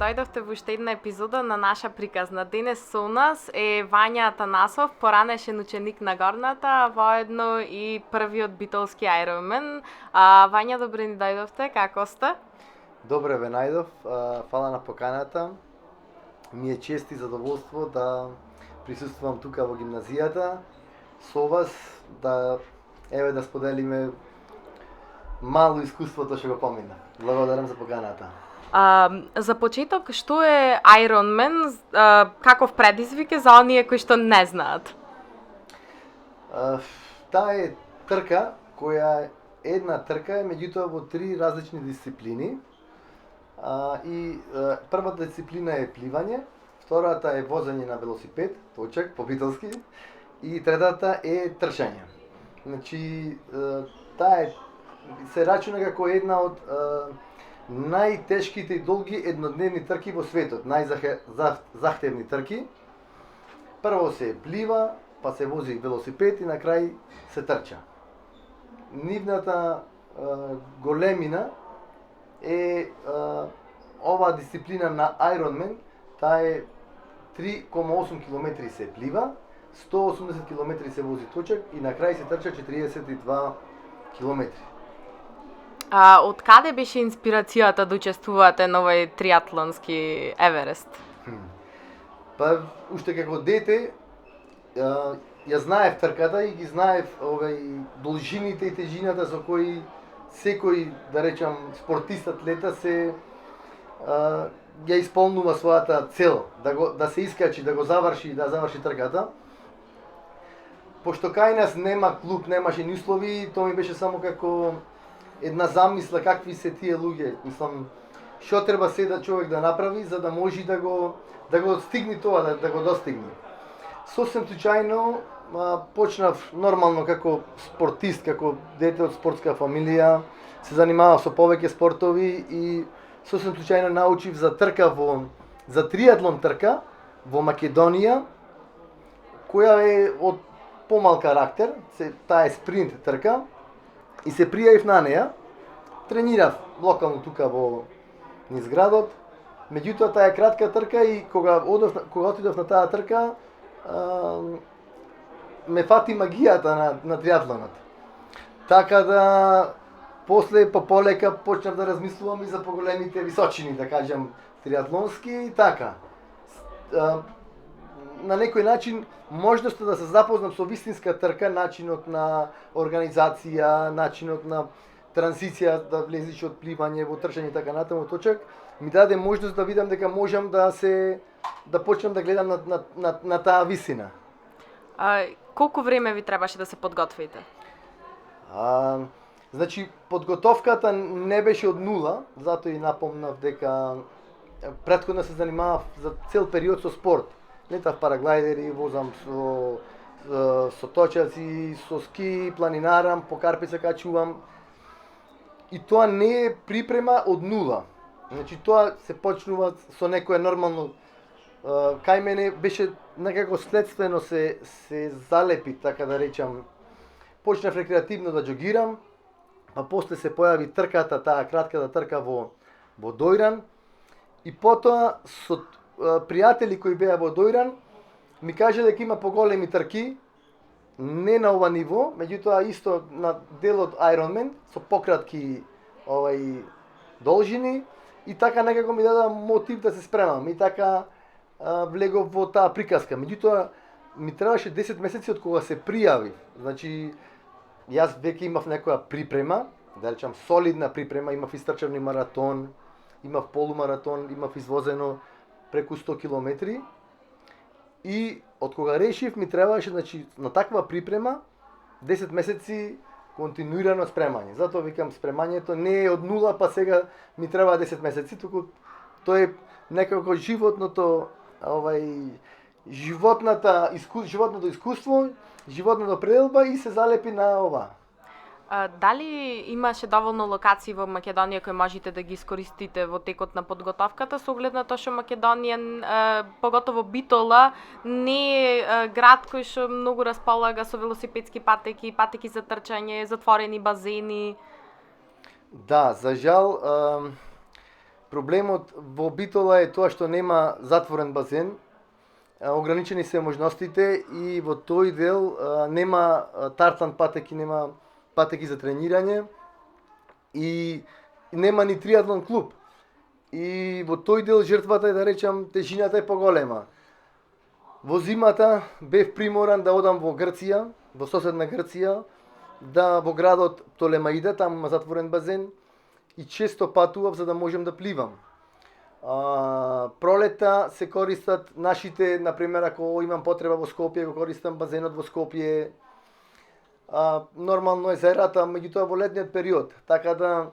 дојдовте во уште една епизода на наша приказна. Денес со нас е Вања Атанасов, поранешен ученик на Горната, а воедно и првиот битолски Ironman. Вања, добре ни дојдовте, како сте? Добре ве најдов, фала на поканата. Ми е чест и задоволство да присуствувам тука во гимназијата со вас, да да споделиме мало искуството што го помина. Благодарам за поканата. За почеток, што е Ironman, каков предизвик е за оние кои што не знаат? Таа е трка која една трка е меѓутоа во три различни дисциплини. Првата дисциплина е пливање, втората е возење на велосипед, точак, по-битолски, и третата е трчање. Значи, таа се рачуна како една од најтешките и долги еднодневни трки во светот, најзахтевни трки. Прво се плива, па се вози велосипед и на крај се трча. Нивната големина е оваа дисциплина на Ironman, таа е 3,8 км се плива, 180 км се вози точак и на крај се трча 42 км. Од каде беше инспирацијата да учествувате на овој триатлонски Еверест? Па, уште како дете, ја знаев трката и ги знаев должините и тежината со кои секој, да речам, спортист, атлета се ја исполнува својата цел, да се искачи, да заврши трката. Пошто кај нас нема клуб, немаше ни услови, тоа ми беше само како една замисла какви се тие луѓе. Мислам, што треба се да човек да направи за да може да го стигне тоа, да го достигне. Сосем случајно почнав нормално како спортист, како дете од спортска фамилија, се занимавав со повеќе спортови и сосем случајно научив за трка за триатлон трка во Македонија, која е од помал карактер, таа е спринт трка, и се пријавив на неа. Тренирав локално тука низ градот. Меѓутоа таа е кратка трка и кога отидов на таа трка, ме фати магијата на триатлонот. Така да после полека почнав да размислувам и за поголемите височини, да кажам, триатлонски и така. На некој начин можноста да се запознам со вистинска трка, начинот на организација, начинот на транзиција, да влезеш од пливање во трчање и така натаму точак, ми даде можност да видам дека можам да почнам да гледам на таа висина. Колку време ви требаше да се подготвите? Значи, подготовката не беше од нула, затоа и напомнав дека претходно се занимавав за цел период со спорт. Летав параглајдери, возам со точаци, со ски, планинарам, по карпи се качувам. И тоа не е припрема од нула. Значи, тоа се почнува со некое нормално. Кај мене беше некако следствено се залепи, така да речам. Почнав рекреативно да џогирам, па после се појави трката, таа кратката трка во Дојран. И потоа со пријатели кои беа во Дојран ми кажа дека има поголеми трки, не на ова ниво, меѓутоа исто на делот Ironman со пократки должини и така некако ми даде мотив да се спремам и така влегов во таа приказка. Меѓутоа ми требаше 10 месеци од кога се пријавив. Значи јас веќе имав некоја припрема, да речам солидна припрема, имав истрчани маратон, имав полумаратон, имав извозено преку 100 километри и од кога решив ми требаше, значи, на таква припрема 10 месеци континуирано спремање. Затоа викам, спремањето не е од нула, па сега ми треба 10 месеци, туку тоа е некако животното искуство, животната пределба и се залепи на ова. Дали имаше доволно локации во Македонија кои можете да ги искористите во текот на подготовката, со оглед на тоа што Македонија, поготово Битола, не е град кој што многу располага со велосипедски патеки за трчање, затворени базени? Да, за жал, Проблемот во Битола е тоа што нема затворен базен, ограничени се можностите и во тој дел нема тартан патеки, нема патеки за тренирање и нема ни триатлон клуб. И во тој дел жртвата е, да речам, тежината е поголема. Во зимата бев приморан да одам во Грција, во соседна Грција, да во градот Толемаида, таму има затворен базен, и често патував за да можам да пливам. Пролета се користат нашите, например, ако имам потреба во Скопје, го користам базенот во Скопје. Нормално езерата, меѓутоа во летниот период. Така да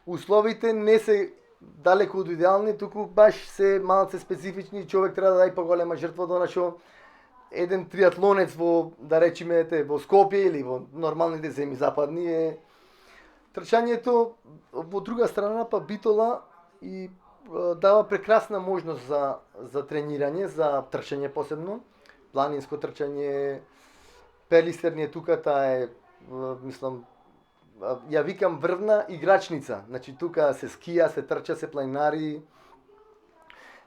условите не се далеку од идеални, туку баш се малце специфични, човек треба да даде поголема жртва до нашо еден триатлонец во, да речеме, во Скопје или во нормалните земји западни е трчањето. Во друга страна па Битола и дава прекрасна можност за тренирање, за трчање посебно, планинско трчање, Пелистер ни е тука, таа е, мислам, ја викам врвна играчница. Значи тука се скија, се трча, се планинари,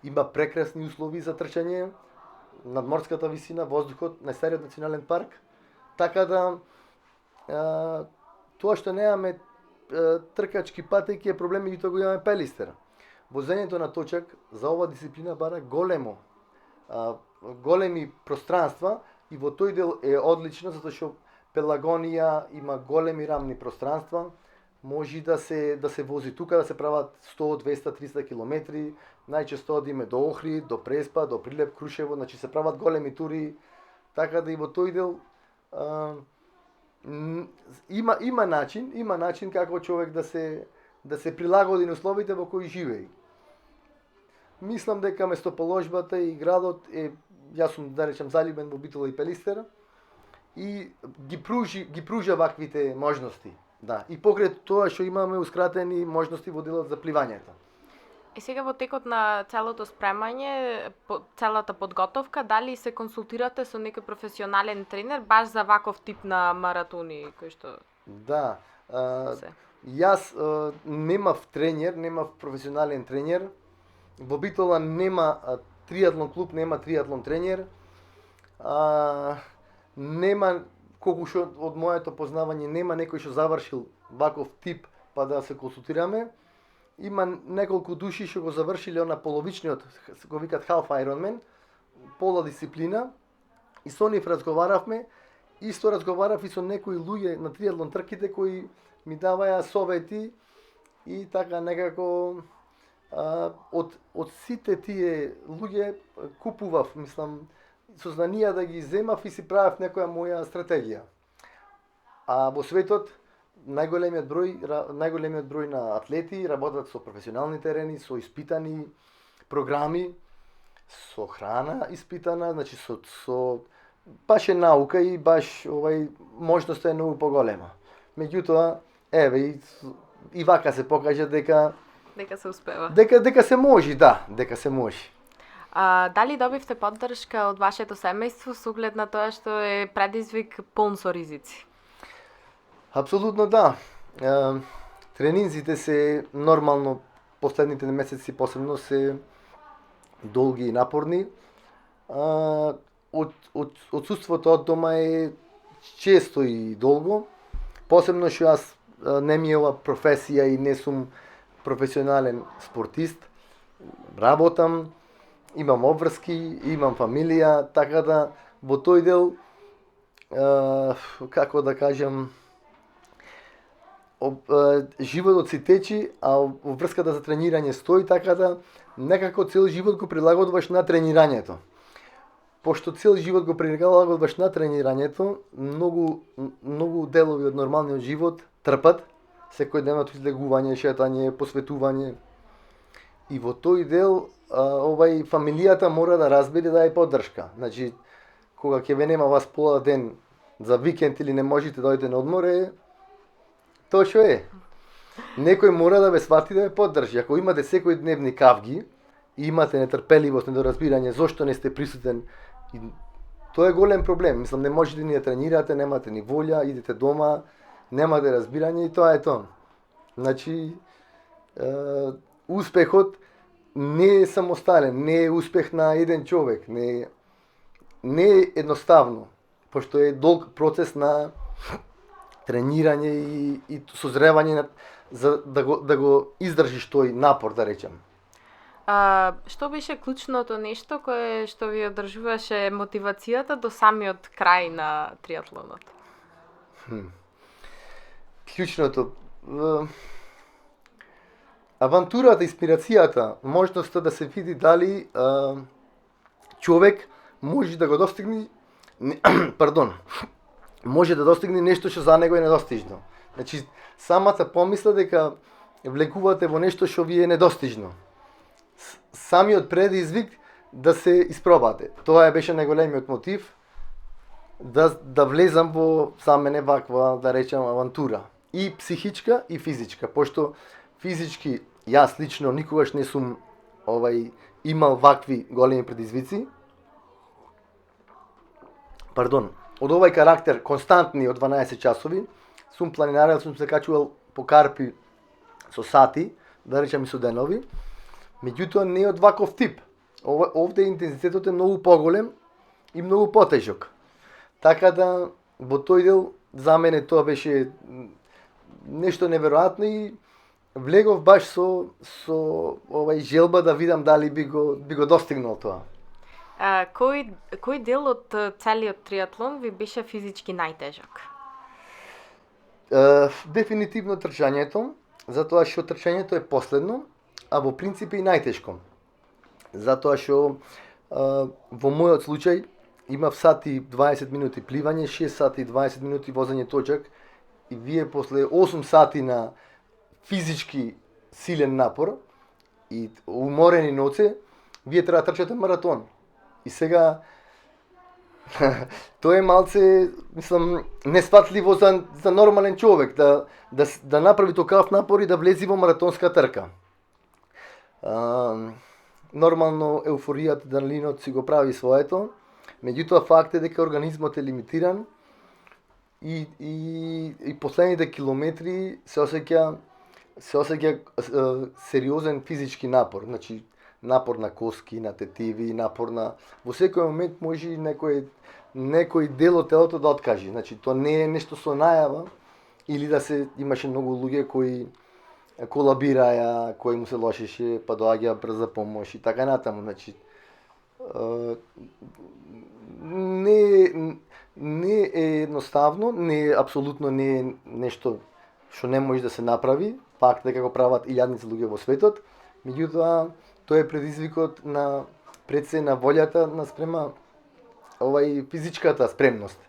има прекрасни услови за трчање, надморската висина, воздухот, најстариот национален парк. Така да тоа што немаме тркачки патеки е проблем, меѓутоа го имаме Пелистер. Возењето на точак за ова дисциплина бара големи пространства и во тој дел е одлично затоа што Пелагонија има големи рамни пространства, може да се вози тука, да се прават 100, 200, 300 километри, најчесто одиме до Охрид, до Преспа, до Прилеп, Крушево, значи се прават големи тури, така да и во тој дел има начин како човек да се прилагоди на условите во кои живее. Мислам дека местоположбата и градот е, јас сум, да речем, заљубен во Битола и Пелистер и ги пружа ваквите можности. Да, и покрај тоа што имаме ускратени можности во делот за пливањето. И сега во текот на целото спремање, целата подготовка, дали се консултирате со некој професионален тренер баш за ваков тип на маратони кои што? Да, јас немав тренер, немав професионален тренер. Во Битола нема триатлон клуб, нема триатлон тренер. Нема, колку што од моето познавање, нема некој што завршил ваков тип па да се консултираме. Има неколку души што го завршиле на половичниот, го викат half Ironman, пола дисциплина, и со нив разговаравме. Исто разговарав и со некои луѓе на триатлон трките кои ми даваја совети и така некако од сите тие луѓе купував, мислам, со знанија да ги земав и си правев некоја моја стратегија. А во светот најголемиот број на атлети работат со професионални терени, со испитани програми, со храна испитана, значи со баш е наука и баш можноста е многу поголема. Меѓутоа, еве и вака се покажа дека се успева. Дека се може, да, дека се може. Дали добивте поддршка од вашето семејство со оглед на тоа што е предизвик полн со ризици? Апсолутно да. Тренинзите се нормално, последните месеци посебно се долги и напорни. Отсуството од дома е често и долго. Посебно што јас не ми е ова професија и не сум професионален спортист. Работам, имам обврски, имам фамилија, така да во тој дел, како да кажам, животот си течи, а врската за тренирање стои, така да некако цел живот го прилагодуваш на тренирањето. Пошто цел живот го прилагодуваш на тренирањето, многу делови од нормалниот живот трпат, секојдневното излегување, шетање, посветување. И во тој дел фамилијата мора да разбере да е поддршка. Значи, кога ќе ве нема вас пола ден за викенд или не можете да одите на одмор, тоа што е. Некој мора да ве свати да ве поддржи. Ако имате секој дневни кавги и имате нетрпеливост, недоразбирање зошто не сте присутен, тоа е голем проблем. Мислам, не можете ни да тренирате, немате ни волја, идете дома, немате разбирање и тоа е тоа. Значи, успехот не е самостален, не е успех на еден човек, не е едноставно, пошто е долг процес на тренирање и созревање за да го издржиш тој напор, да речем. Што беше клучното нешто кое што ви одржуваше мотивацијата до самиот крај на триатлонот? Клучното авантурата, инспирацијата, можноста да се види дали човек може да го достигне пардон, може да достигне нешто што за него е недостижно. Значи, самата помисла дека влегувате во нешто што ви е недостижно. Самиот предизвик да се испробате. Тоа беше најголемиот мотив да влезам во за мене ваква, да речем, авантура. И психичка и физичка, пошто физички јас лично никогаш не сум имал вакви големи предизвици. Пардон, од овај карактер константни од 12 часови, сум планинарел, сум се качувал по карпи со сати, да речем и со денови. Меѓутоа не од ваков тип. Овде интензитетот е многу поголем и многу потежок. Така да во тој дел за мене тоа беше нешто неверојатно и влегов баш со желба да видам дали би го достигнал тоа. Кој дел од целиот триатлон ви беше физички најтежок? Дефинитивно трчањето, затоа што трчањето е последно, а во принцип и најтешко. Затоа што во мојот случај имав сати 20 минути пливање, 6 сати 20 минути возење точак и вие после 8 сати на физички силен напор и уморени ноце, вие треба да трчате маратон. И сега тоа е малце, мислам, несфатливо за нормален човек да направи токав напор и да влези во маратонска трка. Нормално еуфоријата, адреналинот си го прави своето, меѓутоа факт е дека организмот е лимитиран и последните километри се осеќа сериозен физички напор, значи напор на коски, на тетиви, напор на во секој момент може некој дел од телото да откаже. Значи тоа не е нешто со најава или да се имаше многу луѓе кои колабираја, кој му се лошеше, па доаѓа брза помош и така натаму. Значи не е едноставно, апсолутно не е нешто што не може да се направи, пак дека го прават илјадници луѓе во светот, меѓутоа тоа е предизвикот на пред се на волјата на спрема физичката спремност.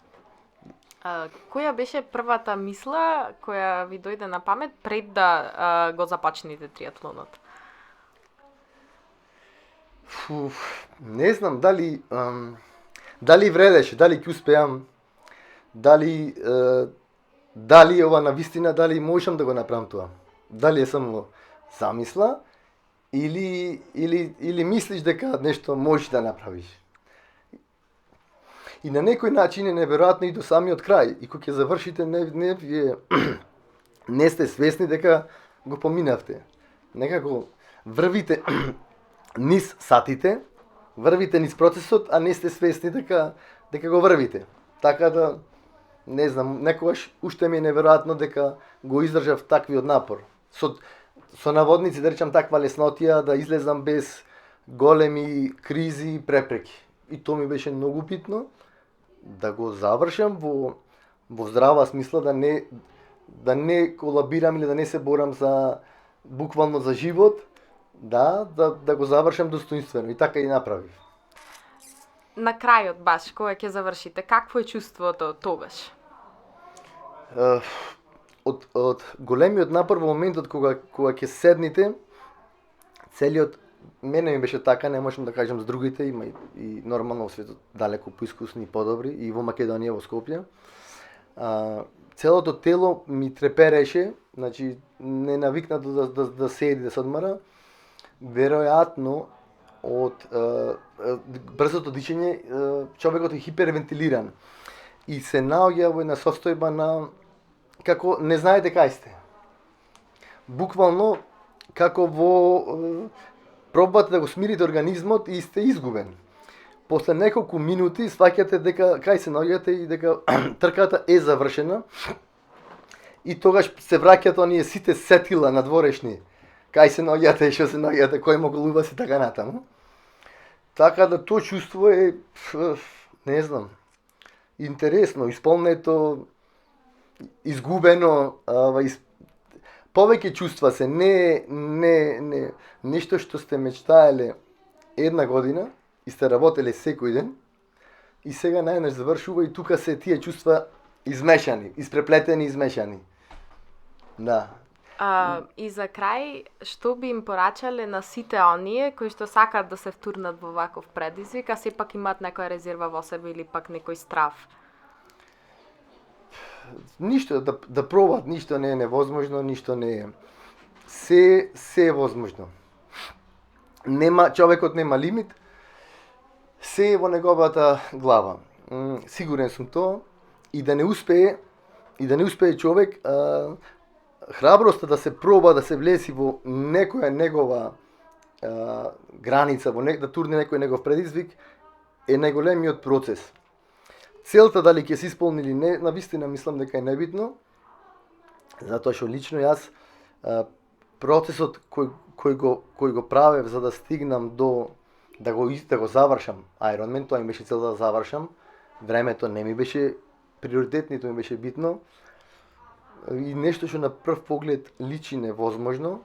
Која беше првата мисла која ви дојде на памет пред да го започнете триатлонот? Не знам дали вредеше, дали ќе успеам, дали ова навистина, дали можам да го направам тоа. Дали е само замисла или мислиш дека нешто можеш да направиш. И на некој начин е неверојатно и до самиот крај. И кога ќе завршите, не сте свесни дека го поминавте. Некако врвите низ сатите, врвите низ процесот, а не сте свесни дека го врвите. Така да, не знам, некогаш уште ми е неверојатно дека го издржав таквиот напор. Со наводници, да речам, таква леснотија да излезам без големи кризи и препреки. И тоа ми беше многу битно, да го завршам во здрава смисла, да не колабирам или да не се борам буквално за живот, да го завршам достоинствено. И така и направив. На крајот баш, кога ќе завршите, какво е чувството тогаш? Од големиот напор во моментот кога ќе седните, целиот мене ми беше така, не можам да кажам за другите, има и нормално во светот далеку поискусни и подобри, и во Македонија, во Скопје. Целото тело ми трепереше, значи не навикнато да седи, да се одмара. Веројатно од брзото дишење човекот е хипервентилиран и се наоѓа во една состојба на како не знаете кај сте. Буквално како во пробате да го смирите организмот и сте изгубен. После неколку минути сваќате дека кај се наоѓате и дека трката е завршена и тогаш се враќаат оние сите сетила надворешни кај се наоѓате, што се наоѓате, кој му голуба се така натаму. Така да тоа чувство е, не знам, интересно, исполнето, изгубено, повеќе чувства се, не нешто што сте мечтаеле една година и сте работеле секој ден и сега најнаш завршува и тука се тие чувства измешани, испреплетени, измешани. Да. И за крај, што би им порачале на сите оние кои што сакаат да се втурнат во ваков предизвик, а сепак имаат некоја резерва во себе или пак некој страв? Ништо, да пробат, ништо не е невозможно, ништо не е. Се е возможно. Човекот нема лимит, се е во неговата глава. Сигурен сум тоа и да не успее човек, храброста да се проба да се влеси во некоја негова граница, да турне некој негов предизвик, е најголемиот процес. Целта дали ќе се исполни или не, навистина мислам дека е небитно, затоа што лично јас процесот кој го правев за да стигнам до да го завршам Ironman, тоа ми беше цел да завршам. Времето не ми беше приоритет, ниту ми беше битно. И нешто што на прв поглед личи невозможно,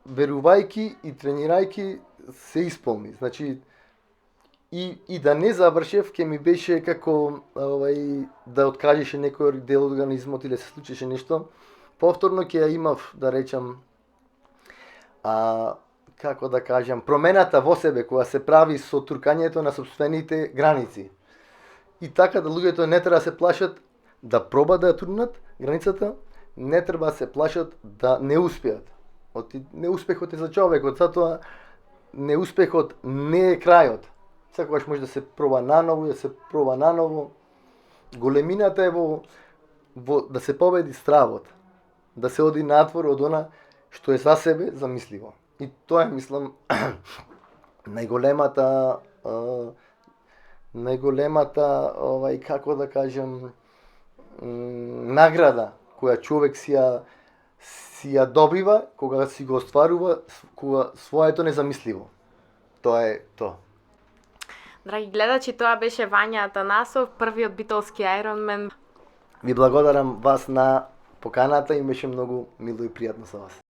верувајќи и тренирајќи се исполни. Значи, и да не завршев, ќе ми беше како да откажеше некој дел од организмот или се случеше нешто. Повторно ќе ја имав, да речам, како да кажам, промената во себе која се прави со туркањето на сопствените граници. И така да луѓето не треба да се плашат да пробат да ја турнат границата, не треба да се плашат да не успеат. Неуспехот е за човекот, затоа неуспехот не е крајот. Секогаш може да се проба наново, да се проба наново. Големината е во да се победи стравот, да се оди надвор од она што е за себе замисливо. И тоа е, мислам, најголемата, како да кажам, награда која човек си ја добива кога си го остварува кога своето незамисливо. Тоа е тоа. Драги гледачи, тоа беше Вања Атанасов, првиот битолски Ironman. Ви благодарам вас на поканата и беше многу мило и пријатно со вас.